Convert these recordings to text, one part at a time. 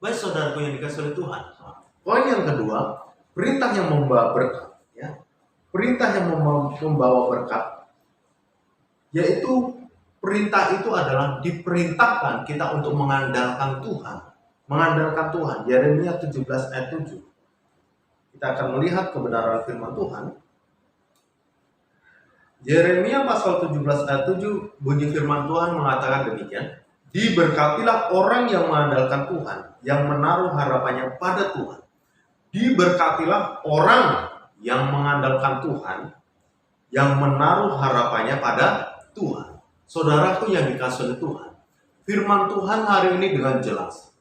Baik saudaraku yang dikasih oleh Tuhan. Poin yang kedua, perintah yang membawa berkat. Ya. Perintah yang membawa berkat, yaitu perintah itu adalah diperintahkan kita untuk mengandalkan Tuhan. Mengandalkan Tuhan. Yeremia 17 ayat 7. Kita akan melihat kebenaran firman Tuhan. Yeremia pasal 17 ayat 7, bunyi firman Tuhan mengatakan demikian. Diberkatilah orang yang mengandalkan Tuhan, yang menaruh harapannya pada Tuhan. Diberkatilah orang yang mengandalkan Tuhan, yang menaruh harapannya pada Tuhan. Saudaraku yang dikasihi oleh Tuhan, firman Tuhan hari ini dengan jelas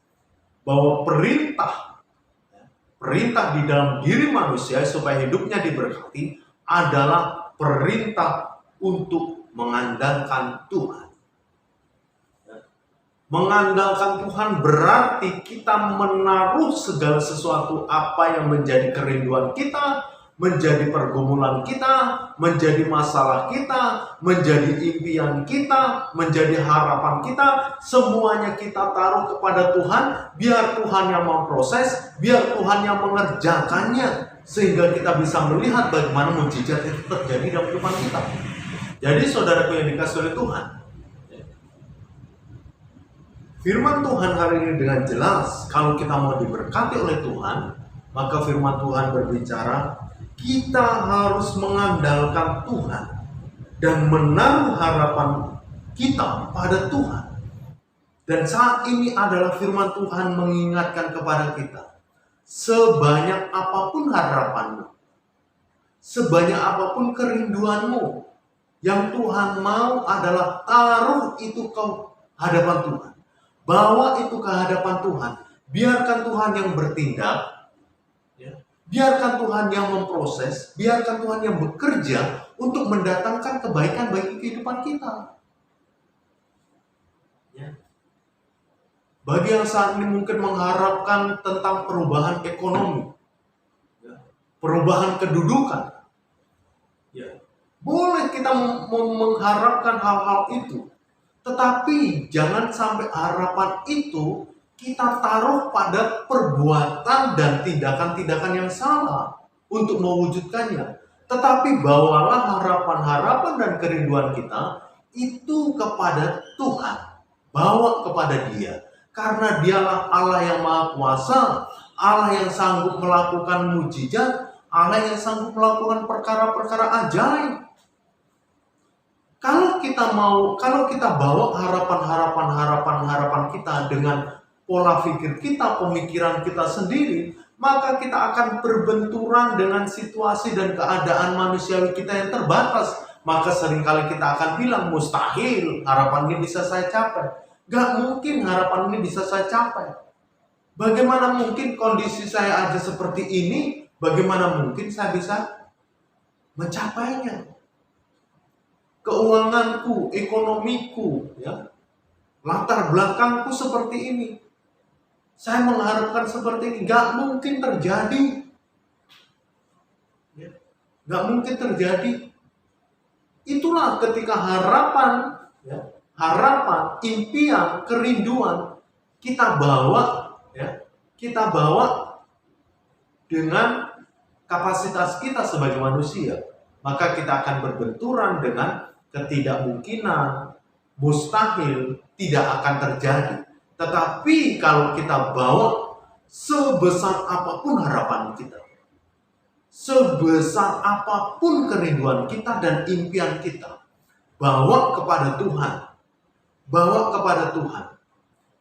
bahwa perintah di dalam diri manusia supaya hidupnya diberkati adalah perintah untuk mengandalkan Tuhan. Mengandalkan Tuhan berarti kita menaruh segala sesuatu apa yang menjadi kerinduan kita, menjadi pergumulan kita, menjadi masalah kita, menjadi impian kita, menjadi harapan kita, semuanya kita taruh kepada Tuhan, biar Tuhan yang memproses, biar Tuhan yang mengerjakannya, sehingga kita bisa melihat bagaimana mukjizat itu terjadi dalam kehidupan kita. Jadi saudaraku yang dikasihi oleh Tuhan, firman Tuhan hari ini dengan jelas, kalau kita mau diberkati oleh Tuhan, maka firman Tuhan berbicara, kita harus mengandalkan Tuhan dan menaruh harapan kita pada Tuhan. Dan saat ini adalah firman Tuhan mengingatkan kepada kita, sebanyak apapun harapanmu, sebanyak apapun kerinduanmu, yang Tuhan mau adalah taruh itu ke hadapan Tuhan. Bawa itu ke hadapan Tuhan. Biarkan Tuhan yang bertindak. Ya. Biarkan Tuhan yang memproses. Biarkan Tuhan yang bekerja untuk mendatangkan kebaikan bagi kehidupan kita. Ya. Bagi yang saat ini mungkin mengharapkan tentang perubahan ekonomi. Ya. Perubahan kedudukan. Ya. Boleh kita mengharapkan hal-hal itu. Tetapi jangan sampai harapan itu kita taruh pada perbuatan dan tindakan-tindakan yang salah untuk mewujudkannya. Tetapi bawalah harapan-harapan dan kerinduan kita itu kepada Tuhan. Bawa kepada Dia. Karena Dialah Allah yang Maha Kuasa, Allah yang sanggup melakukan mukjizat, Allah yang sanggup melakukan perkara-perkara ajaib. Kalau kita bawa harapan kita dengan pola pikir kita, pemikiran kita sendiri, maka kita akan berbenturan dengan situasi dan keadaan manusiawi kita yang terbatas. Maka seringkali kita akan bilang, mustahil harapan ini bisa saya capai. Gak mungkin harapan ini bisa saya capai. Bagaimana mungkin kondisi saya aja seperti ini, bagaimana mungkin saya bisa mencapainya? Keuanganku, ekonomiku, ya, latar belakangku seperti ini. Saya mengharapkan seperti ini, gak mungkin terjadi. Ya, gak mungkin terjadi. Itulah ketika harapan, ya, impian, kerinduan kita bawa, ya, dengan kapasitas kita sebagai manusia, maka kita akan berbenturan dengan ketidakmungkinan, mustahil, tidak akan terjadi. Tetapi kalau kita bawa sebesar apapun harapan kita, sebesar apapun kerinduan kita dan impian kita, bawa kepada Tuhan,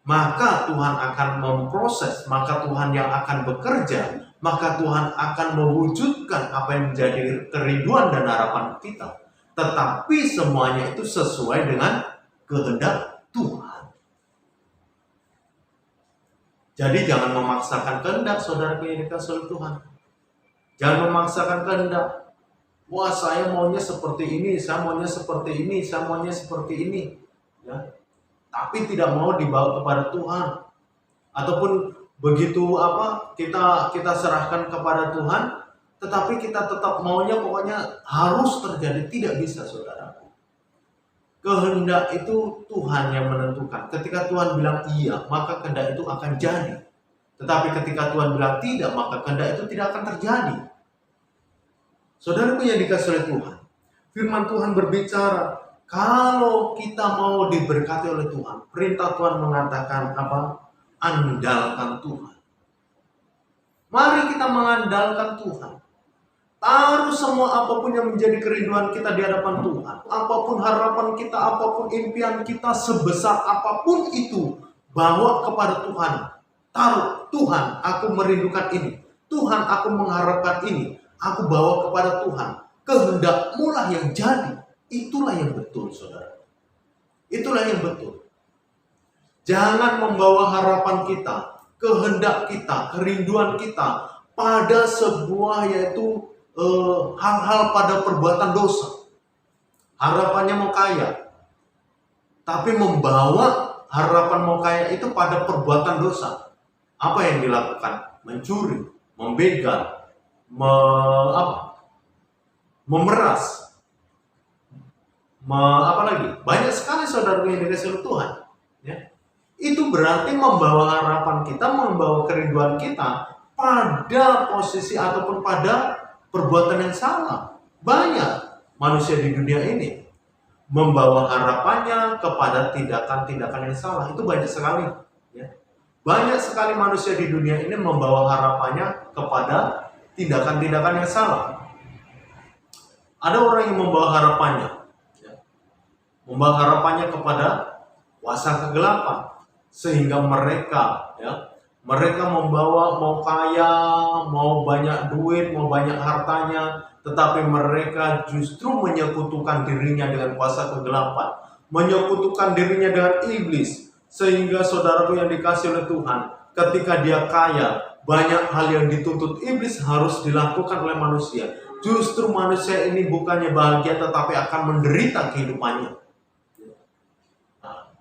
maka Tuhan akan memproses, maka Tuhan yang akan bekerja, maka Tuhan akan mewujudkan apa yang menjadi kerinduan dan harapan kita. Tetapi semuanya itu sesuai dengan kehendak Tuhan. Jadi jangan memaksakan kehendak, saudara yang dikasihi oleh Tuhan. Jangan memaksakan kehendak. Wah, saya maunya seperti ini, saya maunya seperti ini, saya maunya seperti ini. Ya. Tapi tidak mau dibawa kepada Tuhan. Ataupun begitu kita serahkan kepada Tuhan, tetapi kita tetap maunya pokoknya harus terjadi. Tidak bisa, saudara. Kehendak itu Tuhan yang menentukan. Ketika Tuhan bilang iya, maka kehendak itu akan jadi. Tetapi ketika Tuhan bilang tidak, maka kehendak itu tidak akan terjadi. Saudaraku yang dikasihi oleh Tuhan, firman Tuhan berbicara, kalau kita mau diberkati oleh Tuhan, perintah Tuhan mengatakan apa? Andalkan Tuhan. Mari kita mengandalkan Tuhan. Taruh semua apapun yang menjadi kerinduan kita di hadapan Tuhan. Apapun harapan kita, apapun impian kita, sebesar apapun itu, bawa kepada Tuhan. Taruh, Tuhan, aku merindukan ini. Tuhan, aku mengharapkan ini. Aku bawa kepada Tuhan. Kehendak-Mu lah yang jadi. Itulah yang betul, saudara. Itulah yang betul. Jangan membawa harapan kita, kehendak kita, kerinduan kita pada sebuah yaitu hal-hal pada perbuatan dosa. Harapannya mau kaya, tapi membawa harapan mau kaya itu pada perbuatan dosa. Apa yang dilakukan? Mencuri, membegal, memeras, apa lagi? Banyak sekali saudara yang dikasihi Tuhan. Ya. Itu berarti membawa harapan kita, membawa kerinduan kita pada posisi ataupun pada perbuatan yang salah. Banyak manusia di dunia ini membawa harapannya kepada tindakan-tindakan yang salah. Itu banyak sekali. Ya. Banyak sekali manusia di dunia ini membawa harapannya kepada tindakan-tindakan yang salah. Ada orang yang membawa harapannya, ya, membawa harapannya kepada kuasa kegelapan, sehingga mereka membawa mau kaya, mau banyak duit, mau banyak hartanya, tetapi mereka justru menyekutukan dirinya dengan kuasa kegelapan, menyekutukan dirinya dengan iblis, sehingga saudaraku yang dikasihi oleh Tuhan, ketika dia kaya, banyak hal yang dituntut iblis harus dilakukan oleh manusia. Justru manusia ini bukannya bahagia, tetapi akan menderita kehidupannya.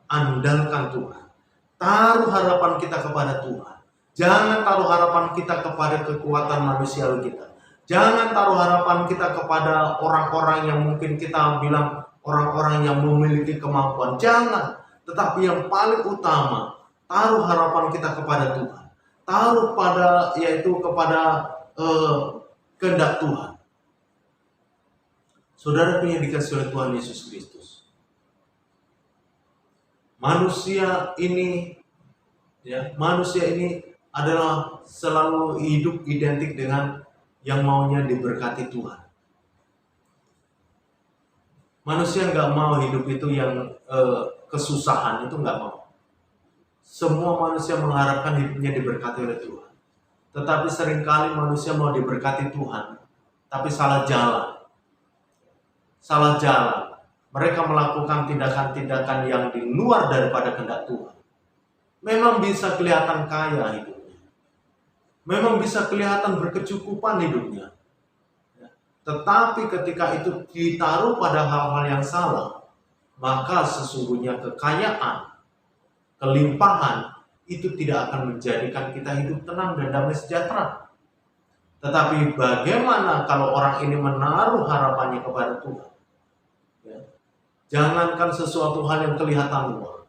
Andalkan Tuhan. Taruh harapan kita kepada Tuhan. Jangan taruh harapan kita kepada kekuatan manusiawi kita. Jangan taruh harapan kita kepada orang-orang yang mungkin kita bilang orang-orang yang memiliki kemampuan. Jangan. Tetapi yang paling utama, taruh harapan kita kepada Tuhan. Taruh kepada kehendak Tuhan. Saudara yang dikasihi oleh Tuhan Yesus Kristus. Manusia ini adalah selalu hidup identik dengan yang maunya diberkati Tuhan. Manusia nggak mau hidup itu yang kesusahan, itu nggak mau. Semua manusia mengharapkan hidupnya diberkati oleh Tuhan. Tetapi seringkali manusia mau diberkati Tuhan, tapi salah jalan. Mereka melakukan tindakan-tindakan yang di luar daripada kehendak Tuhan. Memang bisa kelihatan kaya hidupnya. Memang bisa kelihatan berkecukupan hidupnya. Tetapi ketika itu ditaruh pada hal-hal yang salah, maka sesungguhnya kekayaan, kelimpahan, itu tidak akan menjadikan kita hidup tenang dan damai sejahtera. Tetapi bagaimana kalau orang ini menaruh harapannya kepada Tuhan? Jangankan sesuatu hal yang kelihatan luar,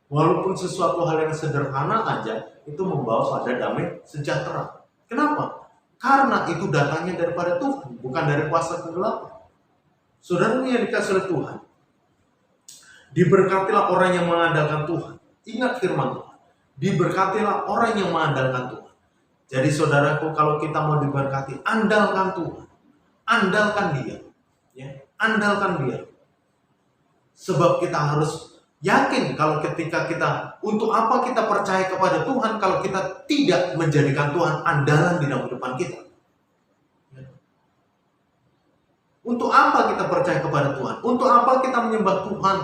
walaupun sesuatu hal yang sederhana aja itu membawa pada damai sejahtera. Kenapa? Karena itu datangnya daripada Tuhan, bukan dari kuasa kegelapan. Saudara yang dikasihi oleh Tuhan, diberkatilah orang yang mengandalkan Tuhan. Ingat firman Tuhan, diberkatilah orang yang mengandalkan Tuhan. Jadi saudaraku, kalau kita mau diberkati, andalkan Tuhan, andalkan Dia, ya, andalkan Dia. Sebab kita harus yakin kalau ketika kita, untuk apa kita percaya kepada Tuhan kalau kita tidak menjadikan Tuhan andalan di dalam kehidupan kita? Untuk apa kita percaya kepada Tuhan? Untuk apa kita menyembah Tuhan?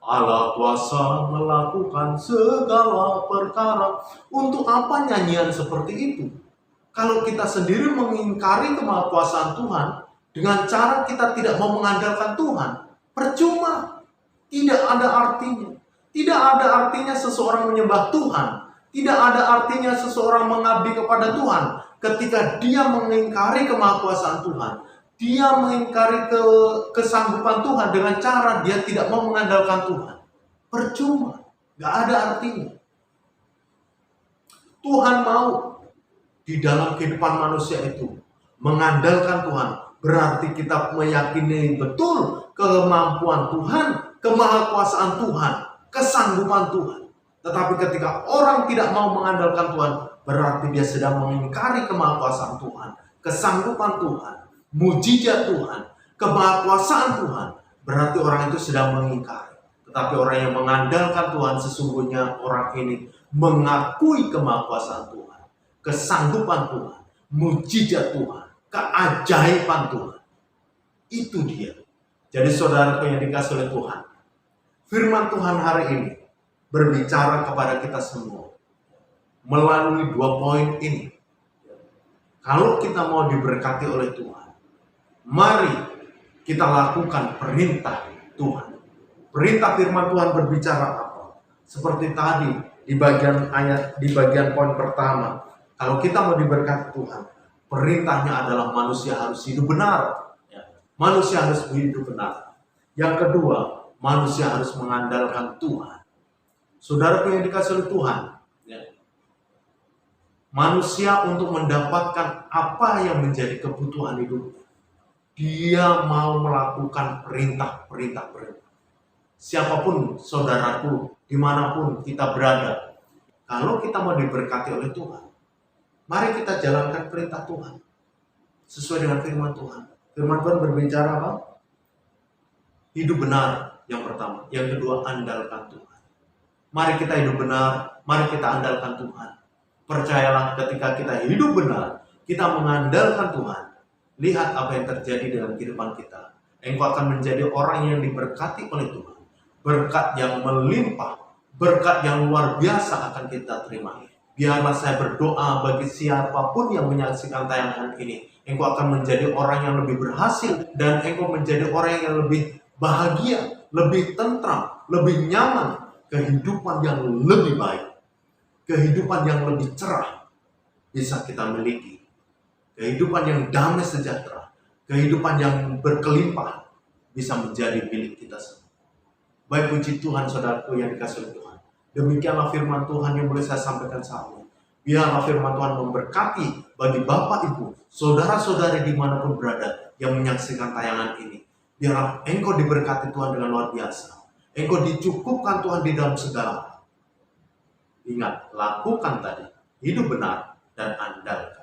Allah kuasa melakukan segala perkara. Untuk apa nyanyian seperti itu? Kalau kita sendiri mengingkari kemahakuasaan Tuhan dengan cara kita tidak mau mengandalkan Tuhan, percuma. Tidak ada artinya. Tidak ada artinya seseorang menyembah Tuhan. Tidak ada artinya seseorang mengabdi kepada Tuhan ketika dia mengingkari kemahakuasaan Tuhan. Dia mengingkari kesanggupan Tuhan dengan cara dia tidak mau mengandalkan Tuhan. Percuma. Gak ada artinya. Tuhan mau di dalam kehidupan manusia itu mengandalkan Tuhan. Berarti kita meyakini betul kemampuan Tuhan, kemahakuasaan Tuhan, kesanggupan Tuhan. Tetapi ketika orang tidak mau mengandalkan Tuhan, berarti dia sedang mengingkari kemahakuasaan Tuhan, kesanggupan Tuhan, mujizat Tuhan, kemahakuasaan Tuhan. Berarti orang itu sedang mengingkari. Tetapi orang yang mengandalkan Tuhan, sesungguhnya orang ini mengakui kemahakuasaan Tuhan, kesanggupan Tuhan, mujizat Tuhan, keajaiban Tuhan. Itu dia. Jadi saudara yang dikasih oleh Tuhan, firman Tuhan hari ini berbicara kepada kita semua melalui 2 poin ini. Kalau kita mau diberkati oleh Tuhan, mari kita lakukan perintah Tuhan. Perintah firman Tuhan berbicara apa? Seperti tadi di bagian ayat, di bagian poin pertama, kalau kita mau diberkati Tuhan, perintahnya adalah manusia harus hidup benar. Manusia harus hidup benar. Yang kedua, manusia harus mengandalkan Tuhan. Saudara yang dikasih oleh Tuhan, manusia untuk mendapatkan apa yang menjadi kebutuhan hidupnya, dia mau melakukan perintah-perintah. Siapapun saudaraku, dimanapun kita berada, kalau kita mau diberkati oleh Tuhan, mari kita jalankan perintah Tuhan sesuai dengan firman Tuhan. Firman Tuhan berbicara apa? Hidup benar yang pertama. Yang kedua, andalkan Tuhan. Mari kita hidup benar, mari kita andalkan Tuhan. Percayalah, ketika kita hidup benar, kita mengandalkan Tuhan. Lihat apa yang terjadi dalam kehidupan kita. Engkau akan menjadi orang yang diberkati oleh Tuhan. Berkat yang melimpah, berkat yang luar biasa akan kita terima. Biarlah saya berdoa bagi siapapun yang menyaksikan tayangan ini. Engkau akan menjadi orang yang lebih berhasil, dan engkau menjadi orang yang lebih bahagia, lebih tentram, lebih nyaman. Kehidupan yang lebih baik, kehidupan yang lebih cerah bisa kita miliki. Kehidupan yang damai sejahtera, kehidupan yang berkelimpah bisa menjadi milik kita semua. Baik, puji Tuhan saudaraku yang dikasih oleh Tuhan. Demikianlah firman Tuhan yang boleh saya sampaikan saat ini. Biarlah firman Tuhan memberkati bagi Bapak, Ibu, saudara-saudari dimanapun berada yang menyaksikan tayangan ini. Biarlah engkau diberkati Tuhan dengan luar biasa. Engkau dicukupkan Tuhan di dalam segala hal. Ingat, lakukan tadi, hidup benar dan andalkan